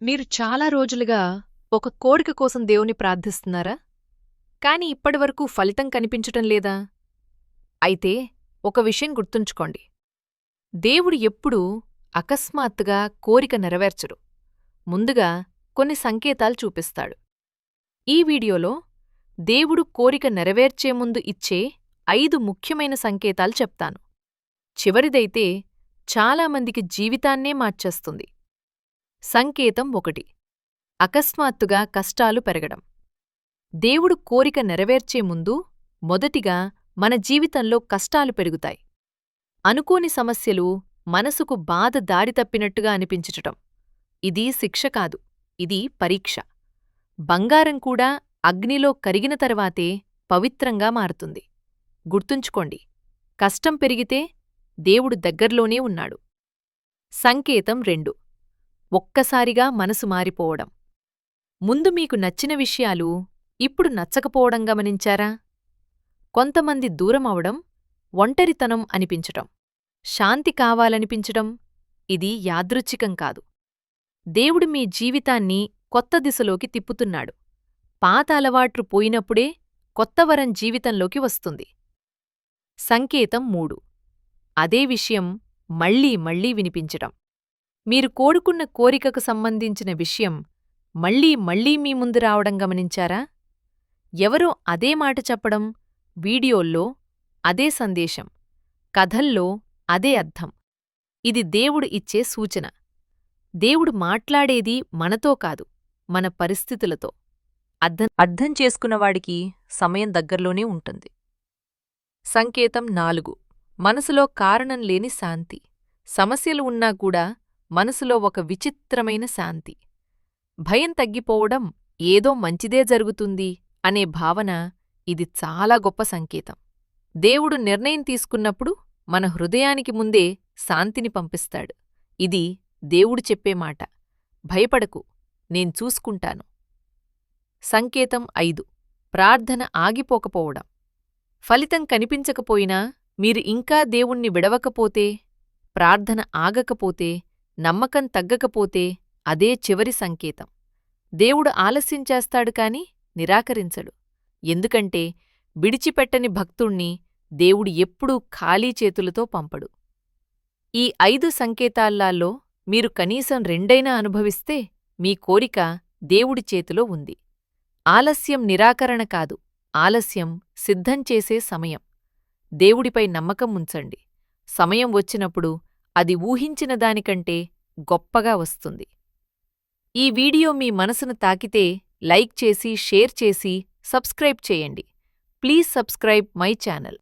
మీరు చాలా రోజులుగా ఒక కోరిక కోసం దేవుని ప్రార్థిస్తున్నారా? కాని ఇప్పటివరకు ఫలితం కనిపించటం లేదా? అయితే ఒక విషయం గుర్తుంచుకోండి. దేవుడు ఎప్పుడూ అకస్మాత్తుగా కోరిక నెరవేర్చడు. ముందుగా కొన్ని సంకేతాలు చూపిస్తాడు. ఈ వీడియోలో దేవుడు కోరిక నెరవేర్చే ముందు ఇచ్చే 5 ముఖ్యమైన సంకేతాలు చెప్తాను. చివరిదైతే చాలామందికి జీవితాన్నే మార్చేస్తుంది. సంకేతం 1. అకస్మాత్తుగా కష్టాలు పెరగడం. దేవుడు కోరిక నెరవేర్చే ముందు మొదటిగా మన జీవితంలో కష్టాలు పెరుగుతాయి. అనుకోని సమస్యలు మనసుకు బాధ దారి తప్పినట్టుగా అనిపించటం. ఇది శిక్ష కాదు, ఇది పరీక్ష. బంగారం కూడా అగ్నిలో కరిగిన తర్వాతే పవిత్రంగా మారుతుంది. గుర్తుంచుకోండి, కష్టం పెరిగితే దేవుడు దగ్గర్లోనే ఉన్నాడు. సంకేతం 2. ఒక్కసారిగా మనసు మారిపోవడం. ముందు మీకు నచ్చిన విషయాలు ఇప్పుడు నచ్చకపోవడం గమనించారా? కొంతమంది దూరమవడం, ఒంటరితనం అనిపించటం, శాంతి కావాలనిపించటం. ఇది యాదృచ్ఛికం కాదు. దేవుడు మీ జీవితాన్ని కొత్త దిశలోకి తిప్పుతున్నాడు. పాత అలవాట్లు పోయినప్పుడే కొత్త వరం జీవితంలోకి వస్తుంది. సంకేతం 3. అదే విషయం మళ్ళీ మళ్ళీ వినిపించటం. మీరు కోరుకున్న కోరికకు సంబంధించిన విషయం మళ్ళీ మళ్ళీ మీ ముందు రావడం గమనించారా? ఎవరో అదే మాట చెప్పడం, వీడియోల్లో అదే సందేశం, కథల్లో అదే అర్థం. ఇది దేవుడు ఇచ్చే సూచన. దేవుడు మాట్లాడేది మనతో కాదు, మన పరిస్థితులతో. అర్థం చేసుకున్నవాడికి సమయం దగ్గర్లోనే ఉంటుంది. సంకేతం 4. మనసులో కారణం లేని శాంతి. సమస్యలు ఉన్నా కూడా మనసులో ఒక విచిత్రమైన శాంతి. భయం తగ్గిపోవడం, ఏదో మంచిదే జరుగుతుంది అనే భావన. ఇది చాలా గొప్ప సంకేతం. దేవుడు నిర్ణయం తీసుకున్నప్పుడు మన హృదయానికి ముందే శాంతిని పంపిస్తాడు. ఇది దేవుడు చెప్పే మాట. భయపడకు, నేను చూసుకుంటాను. సంకేతం 5. ప్రార్థన ఆగిపోకపోవడం. ఫలితం కనిపించకపోయినా మీరు ఇంకా దేవుణ్ణి విడవకపోతే, ప్రార్థన ఆగకపోతే, నమ్మకం తగ్గకపోతే అదే చివరి సంకేతం. దేవుడు ఆలస్యం చేస్తాడు కాని నిరాకరించడు. ఎందుకంటే విడిచిపెట్టని భక్తుణ్ణి దేవుడు ఎప్పుడూ ఖాళీ చేతులతో పంపడు. ఈ 5 సంకేతాల్లాల్లో మీరు కనీసం 2 అనుభవిస్తే మీ కోరిక దేవుడి చేతిలో ఉంది. ఆలస్యం నిరాకరణ కాదు, ఆలస్యం సిద్ధం చేసే సమయం. దేవుడిపై నమ్మకం ఉంచండి. సమయం వచ్చినప్పుడు అది ఊహించిన దానికంటే గొప్పగా వస్తుంది. ఈ వీడియో మీ మనసును తాకితే లైక్ చేసి, షేర్ చేసి, సబ్స్క్రైబ్ చేయండి. Please subscribe my channel.